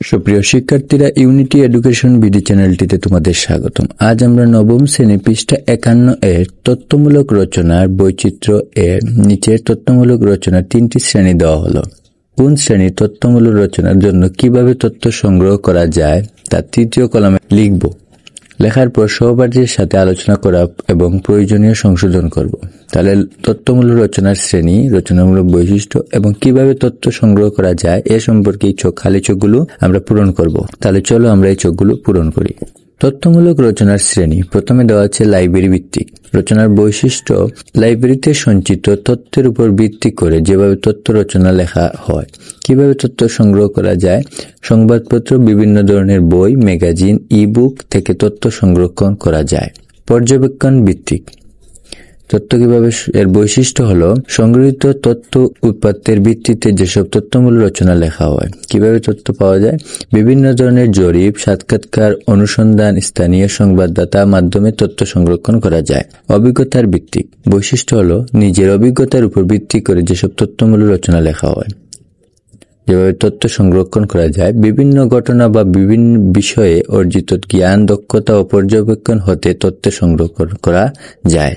সুপ্রিয় শিক্ষার্থীরা, unity education BD চ্যানেলটিতে তোমাদের স্বাগতম। আজ আমরা নবম শ্রেণী পৃষ্ঠা 51 এর তথ্যমূলক রচনার বৈচিত্র্য এর নিচের তথ্যমূলক রচনার 3টি শ্রেণী দেওয়া হলো। কোন শ্রেণীর তথ্যমূলক রচনার জন্য কিভাবে তথ্য সংগ্রহ করা যায় তা তৃতীয় কলামে লিখব। লেখার পর সহপাঠীর সাথে আলোচনা করা এবং প্রয়োজনীয় সংশোধন করব। তাহলে তথ্যমূলক রচনার শ্রেণী, রচনামূলক বৈশিষ্ট্য এবং কিভাবে তথ্য সংগ্রহ করা যায় এ সম্পর্কে এই খালি চোখগুলো আমরা পূরণ করব। তাহলে চলো আমরা এই চোখগুলো পূরণ করি। তথ্যমূলক রচনার শ্রেণী প্রথমে দেওয়া আছে লাইব্রেরি ভিত্তিক রচনার বৈশিষ্ট্য। লাইব্রেরিতে সঞ্চিত তথ্যের উপর ভিত্তি করে যেভাবে তথ্য রচনা লেখা হয়। কিভাবে তথ্য সংগ্রহ করা যায়? সংবাদপত্র, বিভিন্ন ধরনের বই, ম্যাগাজিন, ই-বুক থেকে তথ্য সংরক্ষণ করা যায়। পর্যবেক্ষণ ভিত্তিক তথ্য কিভাবে এর বৈশিষ্ট্য হলো সংগৃহীত তথ্য উৎপাত্তের ভিত্তিতে যেসব তথ্যমূলক রচনা লেখা হয়। কিভাবে তথ্য পাওয়া যায়? বিভিন্ন ধরনের জরিপ, সাক্ষাৎকার, অনুসন্ধান, স্থানীয় সংবাদদাতা মাধ্যমে তথ্য সংরক্ষণ করা যায়। অভিজ্ঞতার ভিত্তিক বৈশিষ্ট্য হলো নিজের অভিজ্ঞতার উপর ভিত্তি করে যেসব তথ্যমূলক রচনা লেখা হয়। যেভাবে তথ্য সংরক্ষণ করা যায়, বিভিন্ন ঘটনা বা বিভিন্ন বিষয়ে অর্জিত জ্ঞান, দক্ষতা ও পর্যবেক্ষণ হতে তথ্য সংরক্ষণ করা যায়।